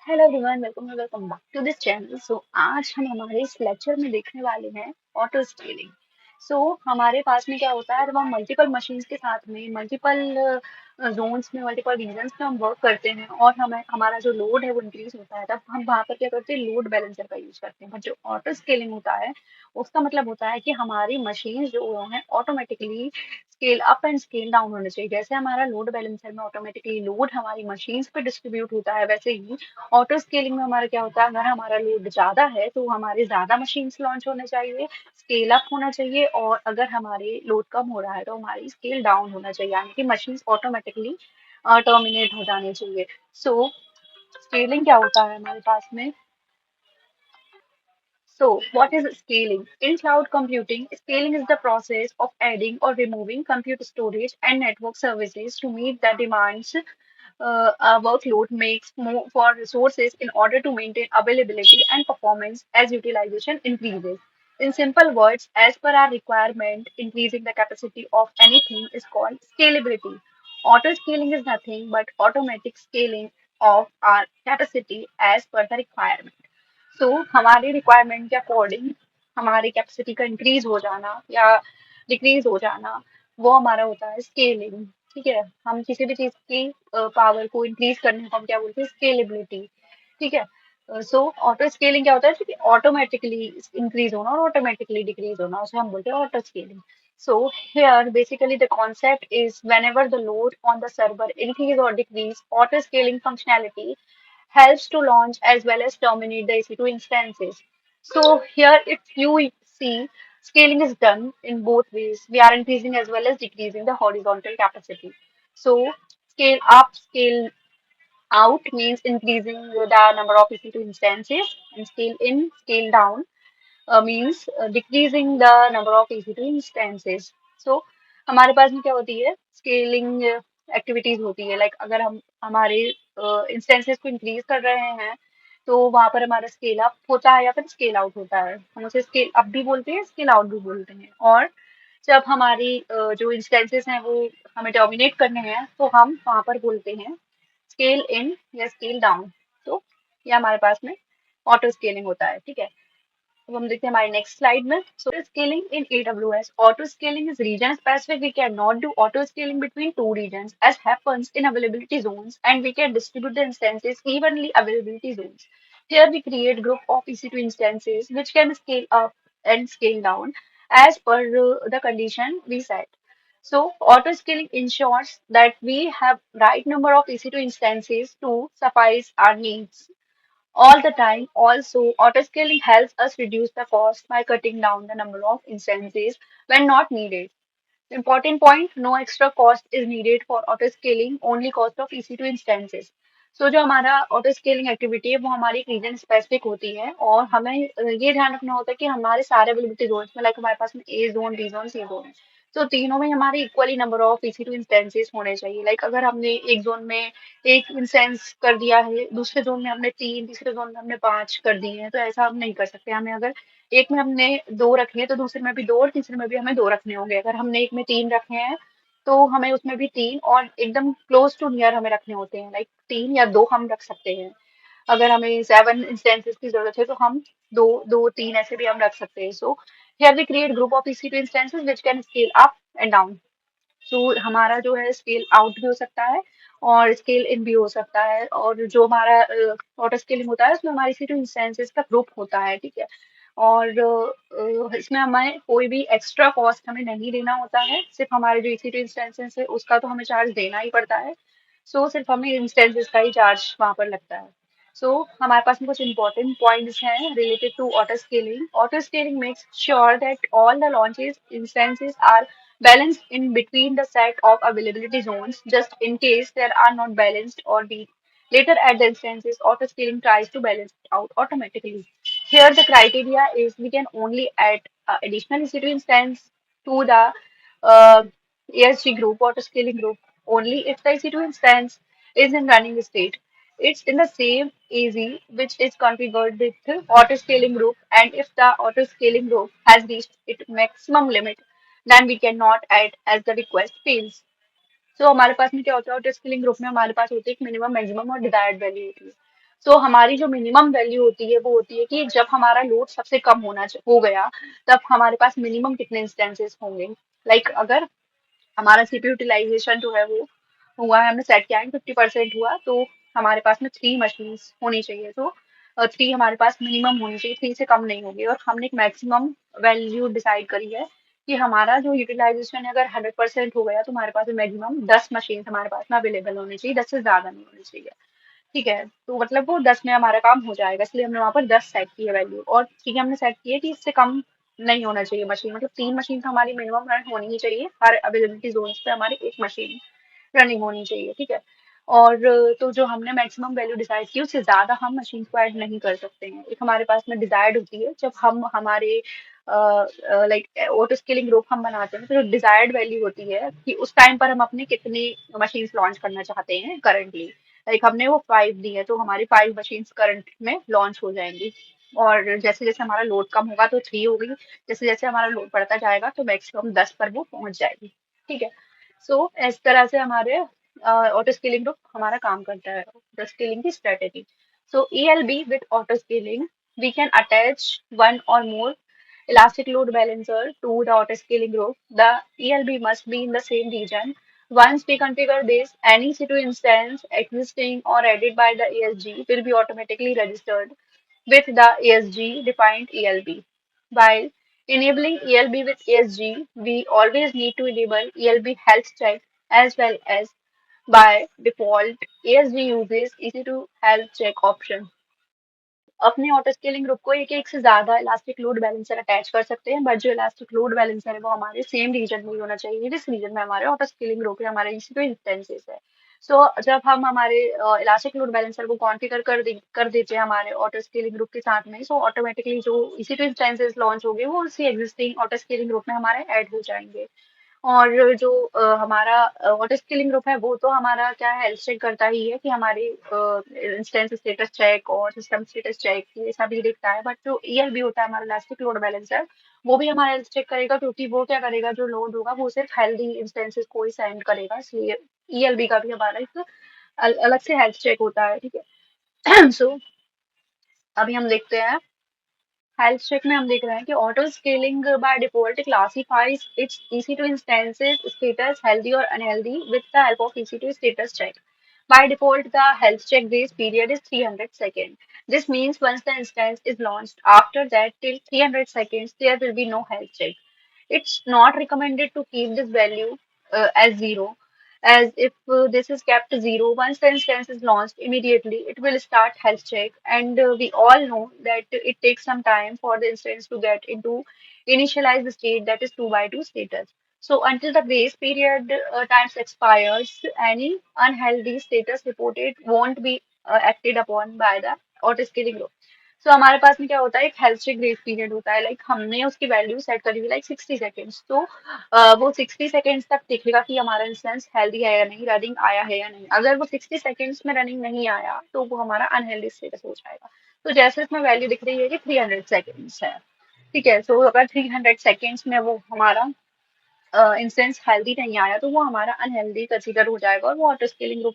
Hello everyone, welcome back to this channel. आज हम हमारे इस लेक्चर में देखने वाले हैं ऑटो स्केलिंग। हमारे पास में क्या होता है, जब हम मल्टीपल मशीन्स के साथ में मल्टीपल जोन्स में मल्टीपल रीजन्स में हम वर्क करते हैं और हमें हमारा जो लोड है वो इंक्रीज होता है, तब हम वहाँ पर क्या करते हैं, लोड बैलेंसर का यूज करते हैं। बट जो ऑटो स्केलिंग होता है उसका मतलब होता है कि हमारी मशीन जो है automatically scale up and scale down होना चाहिए। जैसे हमारा लोड बैलेंसर में ऑटोमेटिकली लोड हमारी मशीन्स पे डिस्ट्रीब्यूट होता है, वैसे ही ऑटो स्केलिंग में हमारा क्या होता है, अगर हमारा लोड ज्यादा है तो हमारे ज्यादा मशीन्स लॉन्च होने चाहिए, स्केल अप होना चाहिए, और अगर हमारे लोड कम हो रहा है तो हमारी स्केल डाउन होना चाहिए, यानी कि मशीन्स ऑटोमेटिकली टर्मिनेट हो जानी चाहिए। सो स्केलिंग क्या होता है हमारे पास में। So, what is scaling? In cloud computing, scaling is the process of adding or removing compute storage and network services to meet the demands. A workload makes more for resources in order to maintain availability and performance as utilization increases. In simple words, as per our requirement, increasing the capacity of anything is called scalability. Auto scaling is nothing but automatic scaling of our capacity as per the requirement. हमारी requirement के according हमारी capacity का increase हो जाना या decrease हो जाना, वो हमारा होता है स्केलिंग। ठीक है, हम किसी भी चीज की पावर को इंक्रीज करने को हम क्या बोलते हैं, स्केलेबिलिटी। ठीक है। ऑटो स्केलिंग क्या होता है कि ऑटोमेटिकली इंक्रीज होना और ऑटोमेटिकली डिक्रीज होना, उसे हम बोलते हैं auto scaling. So here basically the concept is whenever the load on the server increase or decrease, auto scaling functionality helps to launch as well as terminate the EC2 instances. So here if you see, scaling is done in both ways. We are increasing as well as decreasing the horizontal capacity. So scale up, scale out means increasing the number of EC2 instances, and scale in, scale down means decreasing the number of EC2 instances. So हमारे पास में क्या होती है, scaling activities होती है। Like अगर हम हमारे इंस्टेंसेस को इंक्रीज कर रहे हैं तो वहां पर हमारा स्केल अप होता है या फिर स्केल आउट होता है। हम उसे स्केल अप भी बोलते हैं, स्केल आउट भी बोलते हैं। और जब हमारी जो इंस्टेंसेस हैं वो हमें डोमिनेट करने हैं तो हम वहां पर बोलते हैं स्केल इन या स्केल डाउन। तो ये हमारे पास में ऑटो स्केलिंग होता है। ठीक है, अब हम देखते हैं हमारे नेक्स्ट स्लाइड में। So scaling in AWS, auto scaling is region specific. We can not do auto scaling between two regions as happens in availability zones, and we can distribute the instances evenly availability zones. Here we create group of EC2 instances which can scale up and scale down as per the condition we set. So auto scaling ensures that we have right number of EC2 instances to suffice our needs all the time. Also, autoscaling helps us reduce the cost by cutting down the number of instances when not needed. Important point, no extra cost is needed for autoscaling, only cost of EC2 instances. जो हमारा auto scaling activity है वो हमारी reason specific होती है, और हमें ये ध्यान रखना होता है कि हमारे सारे अवेलेबिलिटी जोन में, लाइक हमारे पास में ए जोन, बी जोन, सी जोन है, तो तीनों में हमारे equally number of EC2 instances होने चाहिए। लाइक अगर हमने एक जोन में एक इंस्टेंस कर दिया है, दूसरे जोन में हमने तीन, तीसरे जोन में हमने पांच कर दिए हैं, तो ऐसा हम नहीं कर सकते। हमें अगर एक में हमने दो रखे हैं तो दूसरे में भी दो और तीसरे में भी हमें दो रखने होंगे। अगर हमने एक में तीन रखे हैं तो हमें उसमें भी तीन और एकदम क्लोज टू नियर हमें रखने होते हैं। लाइक तीन या दो हम रख सकते हैं। अगर हमें 7 इंस्टेंसेस की जरूरत है तो हम दो दो तीन ऐसे भी हम रख सकते हैं। So here we create group of EC2 instances which can scale up and down. हमारा जो है स्केल आउट भी हो सकता है और स्केल इन भी हो सकता है। और जो हमारा ऑटो स्केलिंग होता है उसमें हमारी EC2 इंस्टेंसेस का ग्रुप होता है। ठीक है, और इसमें हमें कोई भी एक्स्ट्रा कॉस्ट हमें नहीं देना होता है, सिर्फ हमारे जो EC2 इंस्टेंसेस है उसका तो हमें चार्ज देना ही पड़ता है। सिर्फ हमें इंस्टेंसेस का ही चार्ज वहां पर लगता है। हमारे पास में कुछ इंपॉर्टेंट पॉइंट्स हैं related to auto scaling. Auto scaling makes sure that all the launches instances are balanced in between the set of availability zones. Just in case there are not balanced or weak later at the instances, auto scaling tries to balance it out automatically. Here the criteria is we can only add additional EC2 instance to the uh, ASG group, auto scaling group, only if the EC2 instance is in running state. It's in the same AZ which is configured with the auto scaling group, and if the auto scaling group has reached its maximum limit, then we cannot add as the request fails. हमारे पास में क्या होता है, auto scaling group में हमारे पास होती है एक मिनिमम, मैक्सिमम और डिजायर्ड वैल्यू होती है। तो हमारी जो मिनिमम वैल्यू होती है वो होती है कि जब हमारा लोड सबसे कम हो गया, तब हमारे पास मिनिमम कितने इंस्टेंसेस होंगे। लाइक अगर हमारा सीपीयू यूटिलाइजेशन जो है वो हुआ है, हमने सेट किया है 50% हुआ, तो हमारे पास में 3 मशीन्स होनी चाहिए। तो 3 हमारे पास मिनिमम होनी चाहिए, 3 से कम नहीं होगी। और हमने एक मैक्सिमम वैल्यू डिसाइड करी है कि हमारा जो यूटिलाइजेशन है अगर 100% हो गया तो हमारे पास मैक्सिमम 10 मशीन हमारे पास में अवेलेबल होनी चाहिए, 10 से ज्यादा नहीं होनी चाहिए। ठीक है, तो मतलब वो 10 में हमारा काम हो जाएगा, इसलिए हमने वहां पर 10 सेट की है वैल्यू। और ठीक है, हमने सेट की है कि इससे कम नहीं होना चाहिए मशीन, मतलब 3 मशीन तो हमारी मिनिमम रन होनी ही चाहिए, हर अवेलेबिलिटी जोन पे हमारी एक मशीन रनिंग होनी चाहिए। ठीक है। और तो जो हमने मैक्सिमम वैल्यू डिसाइड की उससे ज्यादा हम मशीन को ऐड नहीं कर सकते हैं। एक हमारे पास में डिजायर्ड होती है, जब हम हमारे लाइक ऑटो स्केलिंग ग्रुप हम बनाते हैं, तो जो डिजायर्ड वैल्यू होती है कि उस टाइम पर हम अपने कितने मशीन लॉन्च करना चाहते हैं करंटली। लाइक हमने वो 5 दी है, तो हमारी 5 मशीन करंट में लॉन्च हो जाएंगी। और जैसे जैसे हमारा लोड कम होगा तो 3 होगी, जैसे जैसे हमारा लोड बढ़ता जाएगा तो मैक्सिमम 10 पर वो पहुंच जाएगी। ठीक है। सो इस तरह से हमारे ऑटो स्केलिंग ग्रुप हमारा काम करता है, ऑटो स्केलिंग की strategy. So ELB with auto scaling, we can attach one or more elastic load balancer to the auto scaling group. The ELB must be in the same region. Once we configure this, any C2 instance existing or added by the ESG will be automatically registered with the ESG defined ELB. While enabling ELB with ESG, we always need to enable ELB health check as well as by default ESG uses easy to health check option. अपने auto scaling group को एक से ज्यादा elastic load balancer attach कर सकते हैं, but जो elastic load balancer है वो हमारे सेम रीजन में ही होना चाहिए जिस रीजन में हमारे ऑटो स्केलिंग ग्रुप है, हमारे इसी इंस्टेंसेस है। सो जब हम हमारे इलास्टिक लोड बैलेंसर को कॉन्फ़िगर कर देते हैं हमारे ऑटो स्केलिंग ग्रुप के साथ में, सो ऑटोमेटिकली जो इसी इंस्टेंसेस लॉन्च होंगे वो उसी एग्जिस्टिंग ऑटो स्केलिंग ग्रुप में हमारे ऐड हो जाएंगे। और जो हमारा ऑटो स्केलिंग ग्रुप है वो तो हमारा क्या है, हेल्थ चेक करता ही है कि हमारी इंस्टेंस स्टेटस चेक और सिस्टम स्टेटस चेक ये सभी देखता है। बट जो ELB होता है हमारा इलास्टिक लोड बैलेंसर, वो भी हमारा हेल्थ चेक करेगा, क्योंकि वो क्या करेगा, जो लोड होगा वो सिर्फ हेल्दी इंस्टेंसेस को ही सेंड करेगा, इसलिए ELB का भी हमारा एक अलग से हेल्थ चेक होता है। ठीक है। सो अभी हम देखते हैं, हेल्थ चेक में हम देख रहे हैं कि auto scaling by default classifies its EC2 instances status healthy और unhealthy with the help of EC2 status check. By default, the health check grace period is 300 seconds. This means once the instance is launched, after that till 300 seconds, there will be no health check. It's not recommended to keep this value as zero, as if this is kept zero, once the instance is launched, immediately it will start health check, and we all know that it takes some time for the instance to get into initialized state, that is 2 by 2 status. So until the grace period times expires, any unhealthy status reported won't be acted upon by the auto scaling group. सो हमारे पास में क्या होता है, एक health check grace period होता है, like हमने उसकी वैल्यू सेट करी हुई लाइक 60 सेकेंड्स, तो वो 60 सेकेंड्स तक देखेगा कि हमारा इंस्टेंस हेल्दी है या नहीं, रनिंग आया है या नहीं। अगर वो 60 सेकेंड्स में रनिंग नहीं आया तो वो हमारा अनहेल्दी स्टेटस हो जाएगा। तो जैसे इसमें वैल्यू दिख रही है कि 300 सेकेंड्स है। ठीक है, सो अगर 300 सेकेंड्स में वो हमारा इंस्टेंस हेल्दी नहीं आया तो वो हमारा अनहेल्दी कंसीडर हो जाएगा, और वो ऑटो स्केलिंग ग्रुप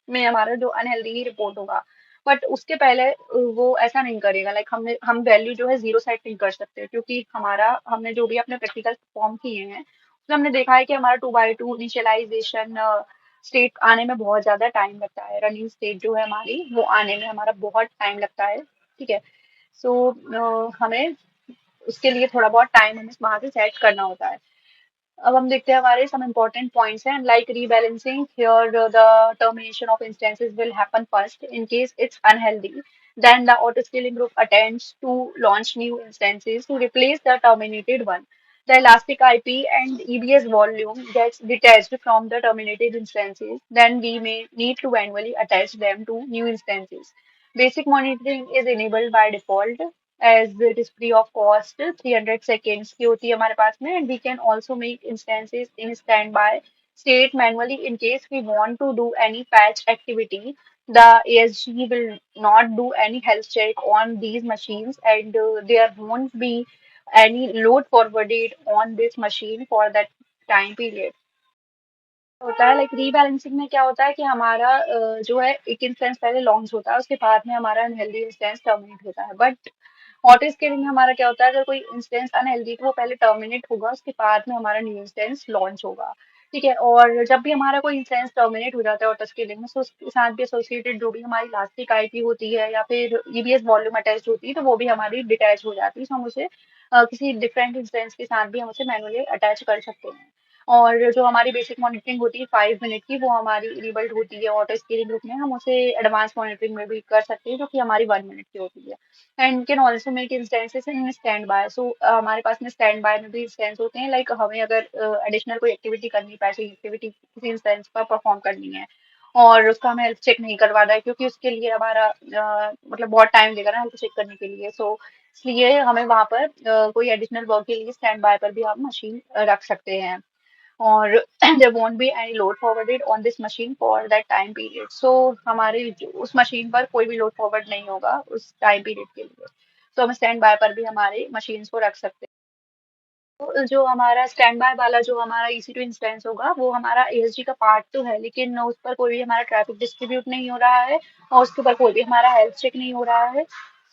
में हमारा जो अनहेल्दी ही रिपोर्ट होगा। बट उसके पहले वो ऐसा नहीं करेगा, लाइक हम वैल्यू जो है जीरो सेट नहीं कर सकते, क्योंकि हमारा हमने जो भी अपने प्रैक्टिकल परफॉर्म किए हैं उसमें हमने देखा है कि हमारा 2 by 2 इनिशियलाइजेशन स्टेट आने में बहुत ज्यादा टाइम लगता है, रनिंग स्टेट जो है हमारी वो आने में हमारा बहुत टाइम लगता है। ठीक है। सो हमें उसके लिए थोड़ा बहुत टाइम हमें वहां से सेट करना होता है। अब हम देखते हैं हमारे some important points हैं, like rebalancing. Here the termination of instances will happen first in case it's unhealthy. Then the auto scaling group attempts to launch new instances to replace the terminated one. The elastic IP and EBS volume gets detached from the terminated instances. Then we may need to manually attach them to new instances. Basic monitoring is enabled by default as it is free of cost, 300 seconds की होती है हमारे पास में, and we can also make instances in standby state manually in case we want to do any patch activity. The ASG will not do any health check on these machines, and there won't be any load forwarded on this machine for that time period. होता है like rebalancing में क्या होता है कि हमारा जो है एक इंस्टेंस पहले लॉन्च होता है, उसके बाद में हमारा अनहेल्दी इंस्टेंस टर्मिनेट होता है। बट ऑटो स्केलिंग में हमारा क्या होता है, अगर कोई इंस्टेंस अनहेल्दी तो वो पहले टर्मिनेट होगा, उसके बाद में हमारा न्यू इंस्टेंस लॉन्च होगा। ठीक है, और जब भी हमारा कोई इंस्टेंस टर्मिनेट हो जाता है ऑटो स्केलिंग में, तो उसके साथ भी एसोसिएटेड जो भी हमारी इलास्टिक आईपी होती है या फिर ईबीएस वॉल्यूम अटैच होती है, तो वो भी हमारी डिटैच हो जाती है। तो हम उसे किसी डिफरेंट इंस्टेंस के साथ भी हम उसे मैनुअली अटैच कर सकते हैं। और जो हमारी बेसिक मॉनिटरिंग होती है 5 मिनट की, वो हमारी इनेबल्ड होती है ऑटो स्केलिंग ग्रुप में। हम उसे एडवांस मॉनिटरिंग में भी कर सकते हैं, जो कि हमारी 1 मिनट की होती है। And can also make instances in stand by. So हमारे पास में स्टैंड बाय में भी इंस्टेंस होते हैं, लाइक हमें अगर एडिशनल कोई एक्टिविटी करनी, पैसिव एक्टिविटी किसी इंस्टेंस पर परफॉर्म करनी है और उसका हमें हेल्थ चेक नहीं करवाना है, क्योंकि उसके लिए हमारा मतलब बहुत टाइम लगेगा ना हेल्थ चेक करने के लिए। सो इसलिए हमें वहां पर कोई एडिशनल वर्क के लिए स्टैंड बाय पर भी हम मशीन रख सकते हैं। और there won't be any load forwarded on this machine for that time period. So हमारे उस मशीन पर कोई भी लोड फॉरवर्ड नहीं होगा उस टाइम पीरियड के लिए। तो हम स्टैंड बाय पर भी हमारे मशीन्स को रख सकते हैं। तो जो हमारा स्टैंड बाय वाला जो हमारा EC2 इंस्टेंस होगा, वो हमारा ASG का पार्ट तो है, लेकिन उस पर कोई भी हमारा ट्रैफिक डिस्ट्रीब्यूट नहीं हो रहा है और उसके ऊपर कोई भी हमारा हेल्थ चेक नहीं हो रहा है।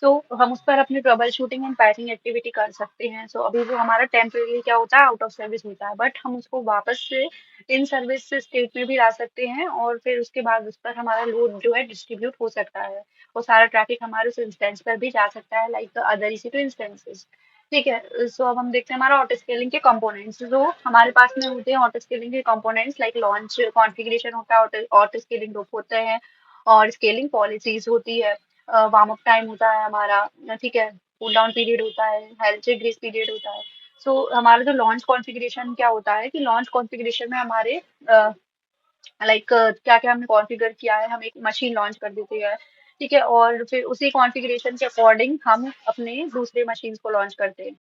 सो हम उस पर अपनी troubleshooting and patching activity कर सकते हैं। सो अभी जो हमारा टेम्परेरी क्या होता है, आउट ऑफ सर्विस होता है, बट हम उसको वापस से इन सर्विस स्टेट में भी ला सकते हैं और फिर उसके बाद उस पर हमारा लोड जो है डिस्ट्रीब्यूट हो सकता है और सारा ट्रैफिक हमारे उस इंस्टेंस पर भी जा सकता है, लाइक अदर EC2 इंस्टेंसेस। ठीक है, सो अब हम देखते हैं हमारा ऑटो स्केलिंग के कंपोनेंट्स। जो हमारे पास में होते हैं ऑटो स्केलिंग के कंपोनेंट्स, लाइक लॉन्च कॉन्फ़िगरेशन होता है, ऑटो ऑटो स्केलिंग ग्रुप होते हैं और स्केलिंग पॉलिसीज होती है, वार्म अप टाइम होता है हमारा, ठीक है, कूल डाउन पीरियड होता है, हेल्थ चेक ग्रेस पीरियड होता है। सो हमारा जो लॉन्च कॉन्फ़िगरेशन क्या होता है कि लॉन्च कॉन्फ़िगरेशन में हमारे लाइक क्या क्या हमने कॉन्फ़िगर किया है, हम एक मशीन लॉन्च कर देते हैं। ठीक है, और फिर उसी कॉन्फ़िगरेशन के अकॉर्डिंग हम अपने दूसरे मशीन्स को लॉन्च करते हैं।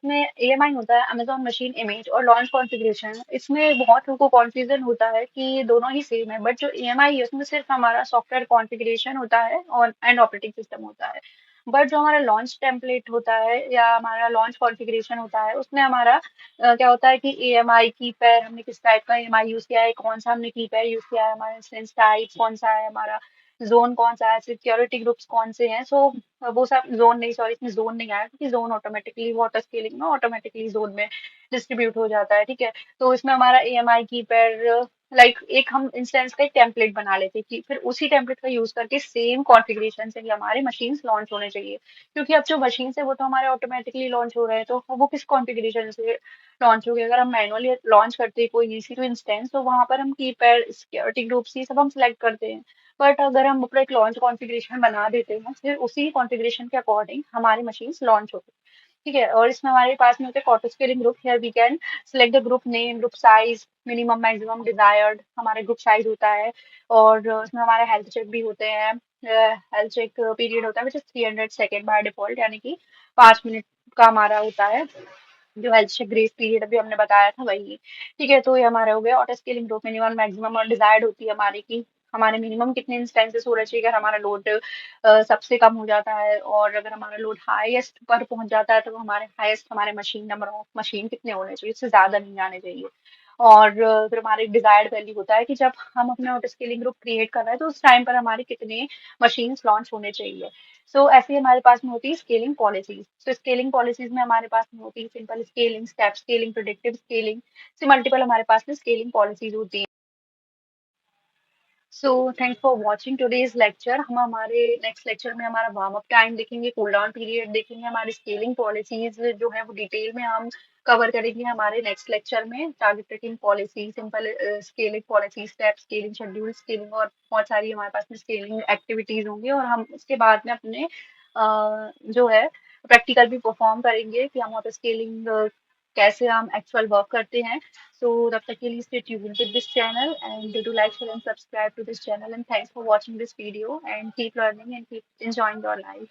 इसमें AMI होता है, अमेज़न मशीन इमेज, और लॉन्च कॉन्फ़िगरेशन। इसमें बहुत लोगों को कन्फ्यूज़न होता है कि ये दोनों ही सेम है, बट जो AMI है उसमें सिर्फ़ हमारा सॉफ्टवेयर कॉन्फ़िगरेशन होता है और एंड ऑपरेटिंग सिस्टम होता है। बट जो हमारा लॉन्च टेम्पलेट होता है या हमारा लॉन्च कॉन्फ़िगरेशन होता है, उसमें हमारा क्या होता है कि AMI की पैर हमने किस टाइप का AMI यूज़ किया है, कौन-सा हमने की पैर यूज़ किया है, हमारा इंस्टेंस टाइप कौन-सा है, हमारा ज़ोन कौन-सा है, सिक्योरिटी ग्रुप्स कौन से हैं। सो वो सब ज़ोन नहीं, सॉरी, इसमें ज़ोन नहीं आया क्योंकि ज़ोन ऑटोमेटिकली वाटर स्केलिंग में ऑटोमेटिकली ज़ोन में डिस्ट्रीब्यूट हो जाता है। ठीक है, तो इसमें हमारा AMI की पैर लाइक एक हम इंस्टेंस का एक टेम्पलेट बना लेते हैं कि फिर उसी टेम्पलेट का यूज करके सेम कॉन्फ़िगरेशन से ही हमारे मशीन्स लॉन्च होने चाहिए। क्योंकि अब जो मशीन है वो तो हमारे ऑटोमेटिकली लॉन्च हो रहे हैं, तो वो किस कॉन्फ़िगरेशन से लॉन्च होगी। अगर हम मैनुअली लॉन्च करते हैं कोई EC2 इंस्टेंस, तो वहां पर हम की पैड, सिक्योरिटी ग्रुप्स, ये सब हम सिलेक्ट करते हैं। बट अगर हम अपना एक लॉन्च कॉन्फ़िगरेशन बना देते हैं, फिर उसी कॉन्फ़िगरेशन के अकॉर्डिंग हमारी मशीन्स लॉन्च होगी। ठीक है, और इसमें हमारे पास में होते हैं auto scaling group. Here we can select the group name, group size, minimum maximum desired हमारे ग्रुप साइज होता है। और इसमें हमारे हेल्थ चेक भी होते हैं। हेल्थ चेक पीरियड होता है which is 300 second by default, यानी कि 5 मिनट का हमारा होता है। जो हेल्थ चेक ग्रेस पीरियड अभी हमने बताया था वही। ठीक है, तो ये हमारे हो गए auto scaling group. Minimum maximum और डिजायर्ड होती है हमारी की हमारे मिनिमम कितने इंस्टेंसेस होना चाहिए अगर हमारा लोड सबसे कम हो जाता है, और अगर हमारा लोड हाईएस्ट पर पहुंच जाता है तो हमारे हाईएस्ट हमारे मशीन नंबर ऑफ मशीन कितने होने चाहिए, इससे ज्यादा नहीं आने चाहिए। और फिर हमारे डिजायर्ड वैल्यू होता है कि जब हम अपने ऑटो स्केलिंग ग्रुप क्रिएट कर रहे हैं तो उस टाइम पर हमारे कितने मशीन्स लॉन्च होने चाहिए। सो ऐसे ही हमारे पास में होती है स्केलिंग पॉलिसीज। तो स्केलिंग पॉलिसीज में हमारे पास में होती है simple scaling, step scaling, predictive scaling से मल्टीपल हमारे पास में स्केलिंग पॉलिसीज होती हैं। So thanks for watching today's lecture. हम हमारे नेक्स्ट लेक्चर में हमारा वार्म अप टाइम देखेंगे, कूल डाउन पीरियड देखेंगे, हमारी स्केलिंग पॉलिसीज जो है वो डिटेल में हम कवर करेंगे हमारे नेक्स्ट लेक्चर में। Target tracking policy, simple scaling policy, step scaling, schedule scaling, और बहुत सारी हमारे पास में स्केलिंग एक्टिविटीज होंगी। और हम उसके बाद में अपने जो है प्रैक्टिकल भी परफॉर्म करेंगे कि हम ऑटो स्केलिंग कैसे हम एक्चुअल वर्क करते हैं। So तब तक के लिए stay tuned with this channel and do like, share and subscribe to this channel, and thanks for watching this video and keep learning and keep enjoying your life.